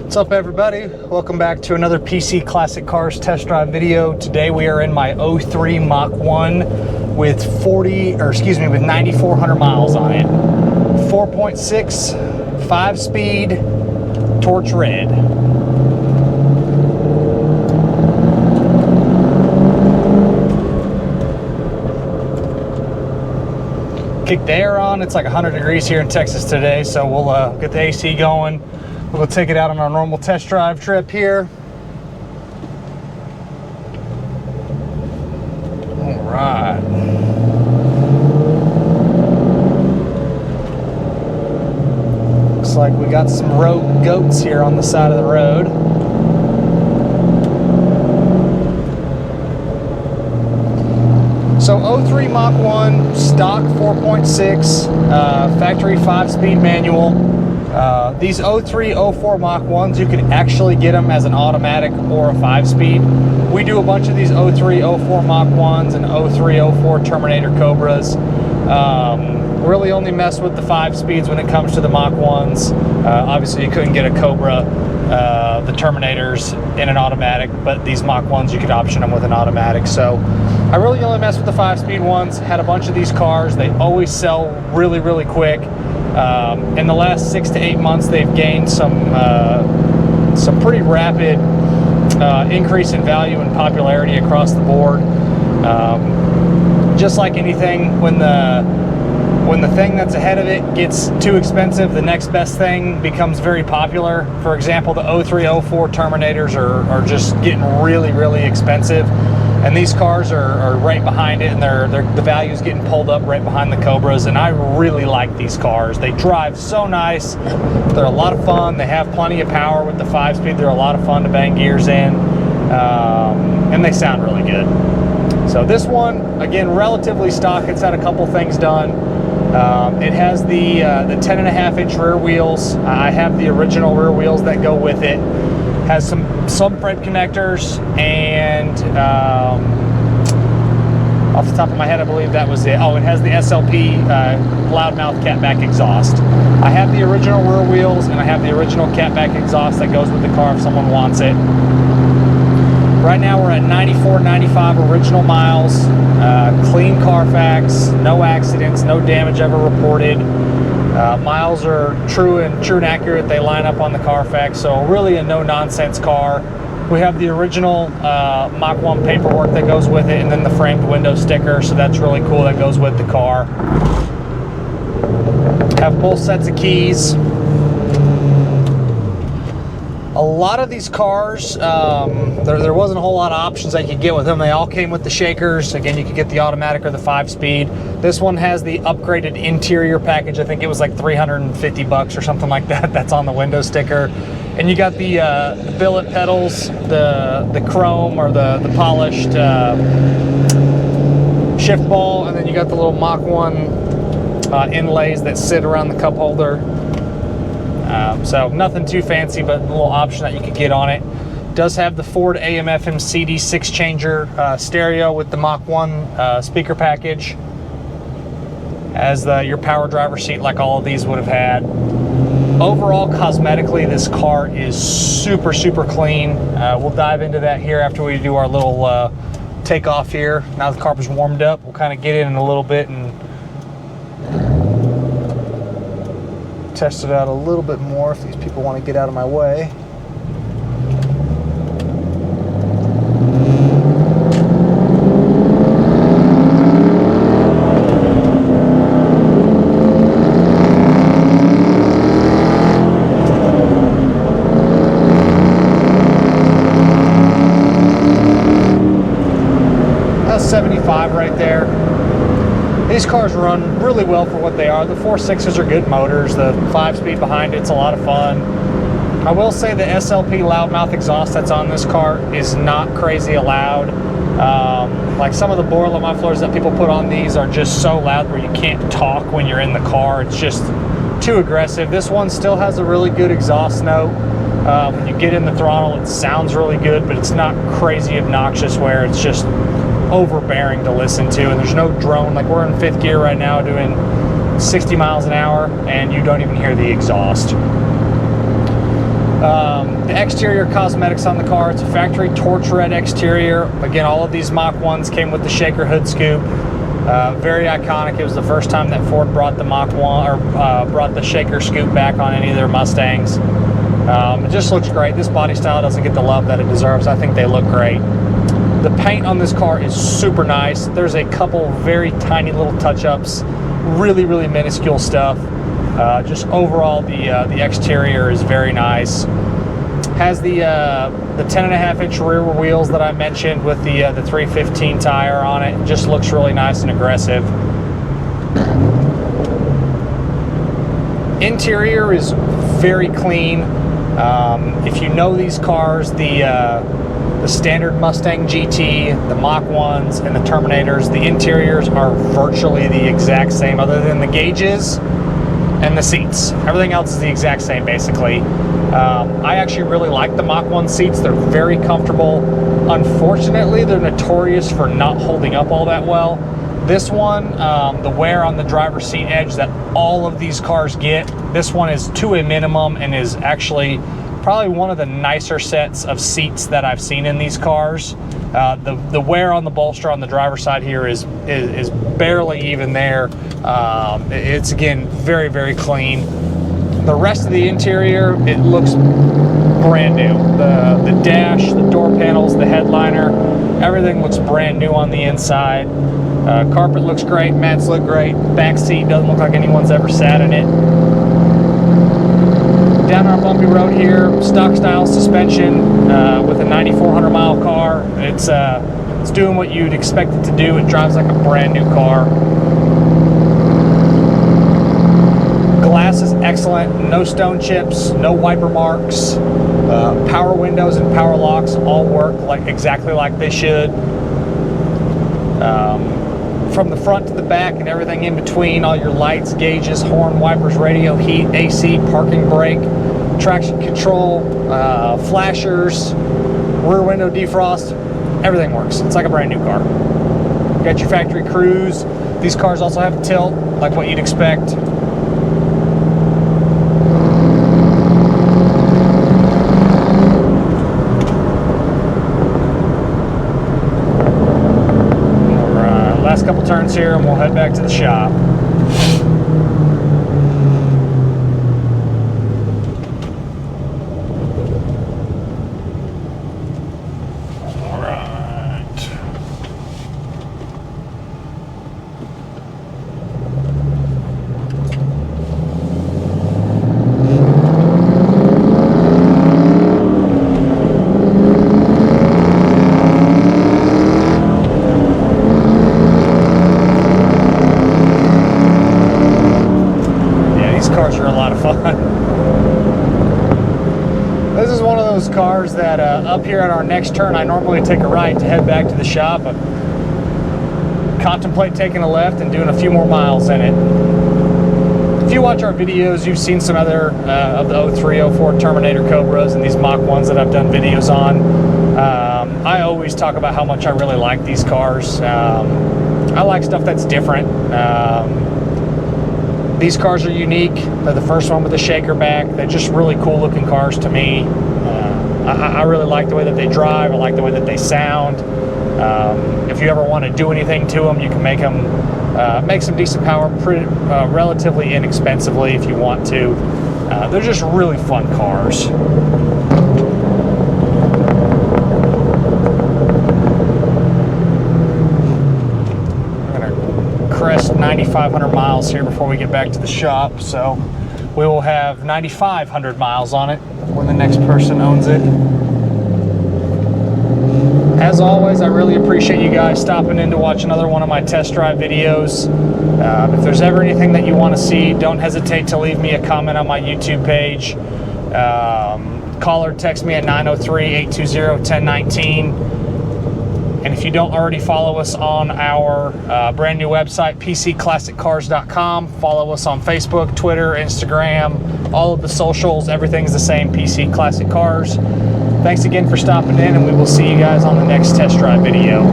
What's up, everybody? Welcome back to another PC Classic Cars test drive video. Today we are in my 03 Mach 1 with 9,400 miles on it. 4.6, 5-speed, torch red. Kick the air on. It's like 100 degrees here in Texas today, so we'll get the AC going. We'll take it out on our normal test drive trip here. All right. Looks like we got some rogue goats here on the side of the road. So 03 Mach 1, stock 4.6, factory 5-speed manual. These 03, 04 Mach 1s, you can actually get them as an automatic or a 5-speed. We do a bunch of these 03, 04 Mach 1s and 03, 04 Terminator Cobras. Really only mess with the 5-speeds when it comes to the Mach 1s. Obviously you couldn't get a Cobra, the Terminators in an automatic, but these Mach 1s you could option them with an automatic. So I really only mess with the 5-speed ones. Had a bunch of these cars. They always sell really, really quick. In the last 6 to 8 months, they've gained some pretty rapid increase in value and popularity across the board. Just like anything, when the thing that's ahead of it gets too expensive, the next best thing becomes very popular. For example, the 03, 04 Terminators are just getting really, really expensive. And these cars are right behind it, and the value is getting pulled up right behind the Cobras. And I really like these cars. They drive so nice. They're a lot of fun. They have plenty of power with the 5-speed. They're a lot of fun to bang gears in, and they sound really good. So this one, again, relatively stock. It's had a couple things done. It has the 10.5-inch rear wheels. I have the original rear wheels that go with it. Has some subframe connectors, and off the top of my head, I believe that was it. Oh, it has the SLP loudmouth catback exhaust. I have the original rear wheels, and I have the original catback exhaust that goes with the car if someone wants it. Right now we're at 9495 original miles, clean Carfax, no accidents, no damage ever reported. Miles are true and accurate. They line up on the Carfax, so really a no-nonsense car. We have the original Mach 1 paperwork that goes with it, and then the framed window sticker, so that's really cool. That goes with the car. Have both sets of keys. A lot of these cars, there wasn't a whole lot of options that you could get with them. They all came with the shakers. Again, you could get the automatic or the 5-speed. This one has the upgraded interior package. I think it was like $350 or something like that. That's on the window sticker. And you got the billet pedals, the chrome or the polished shift ball, and then you got the little Mach 1 inlays that sit around the cup holder. So nothing too fancy, but a little option that you could get on it. Does have the Ford AM/FM CD 6-changer stereo with the Mach 1 speaker package. Has your power driver seat like all of these would have had. Overall, cosmetically, this car is super, super clean. We'll dive into that here after we do our little takeoff here. Now the car's warmed up, we'll kind of get in a little bit and test it out a little bit more if these people want to get out of my way. That's 75 right there. These cars run really well for what they are. The 4.6s are good motors. The 5-speed behind it's a lot of fun. I will say the SLP loudmouth exhaust that's on this car is not crazy loud. Like some of the boiler mufflers that people put on these are just so loud where you can't talk when you're in the car. It's just too aggressive. This one still has a really good exhaust note. When you get in the throttle, it sounds really good, but it's not crazy obnoxious where it's just overbearing to listen to. And there's no drone. Like we're in fifth gear right now doing 60 miles an hour and you don't even hear the exhaust. The exterior cosmetics on the car, it's a factory torch red exterior. Again, all of these Mach 1s came with the shaker hood scoop. Very iconic. It was the first time that Ford brought the Mach 1 or brought the shaker scoop back on any of their Mustangs. It just looks great. This body style doesn't get the love that it deserves. I think they look great. The paint on this car is super nice. There's a couple very tiny little touch-ups, really, really minuscule stuff. Just overall, the exterior is very nice. Has the 10.5-inch rear wheels that I mentioned with the 315 tire on it. It just looks really nice and aggressive. Interior is very clean. If you know these cars, the standard Mustang GT, the Mach 1s, and the Terminators, the interiors are virtually the exact same other than the gauges and the seats. Everything else is the exact same, basically. I actually really like the Mach 1 seats. They're very comfortable. Unfortunately, they're notorious for not holding up all that well. This one, the wear on the driver's seat edge that all of these cars get, this one is to a minimum and is actually probably one of the nicer sets of seats that I've seen in these cars. The wear on the bolster on the driver's side here is barely even there. It's again very, very clean. The rest of the interior, it looks brand new. The dash, the door panels, the headliner, everything looks brand new on the inside. Carpet looks great, mats look great. Back seat doesn't look like anyone's ever sat in it. Down our bumpy road here, stock style suspension with a 9,400 mile car. It's doing what you'd expect it to do. It drives like a brand new car. Glass is excellent, no stone chips, no wiper marks. Power windows and power locks all work exactly like they should. From the front to the back and everything in between, all your lights, gauges, horn, wipers, radio, heat, AC, parking brake, traction control, flashers, rear window defrost, everything works. It's like a brand new car. You got your factory cruise. These cars also have a tilt, like what you'd expect. Last couple turns here and we'll head back to the shop. All right. Cars are a lot of fun. This is one of those cars that up here at our next turn, I normally take a right to head back to the shop. I contemplate taking a left and doing a few more miles in it. If you watch our videos, you've seen some other of the 03, 04 Terminator Cobras and these Mach 1s that I've done videos on. I always talk about how much I really like these cars. I like stuff that's different. These cars are unique. They're the first one with the shaker back. They're just really cool looking cars to me. I really like the way that they drive. I like the way that they sound. If you ever want to do anything to them, you can make some decent power relatively inexpensively if you want to. They're just really fun cars. Crest 9,500 miles here before we get back to the shop, so we will have 9,500 miles on it when the next person owns it. As always, I really appreciate you guys stopping in to watch another one of my test drive videos. If there's ever anything that you want to see, don't hesitate to leave me a comment on my YouTube page. call or text me at 903-820-1019. And if you don't already follow us on our brand new website, pcclassiccars.com, follow us on Facebook, Twitter, Instagram, all of the socials. Everything's the same, PC Classic Cars. Thanks again for stopping in, and we will see you guys on the next test drive video.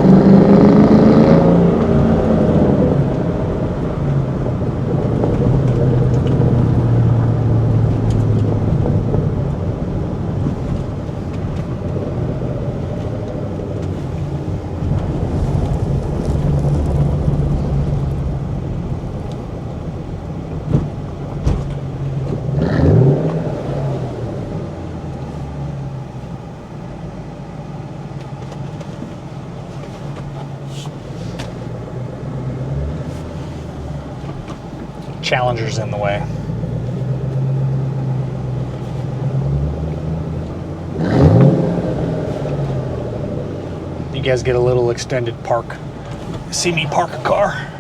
Challenger's in the way. You guys get a little extended park. See me park a car.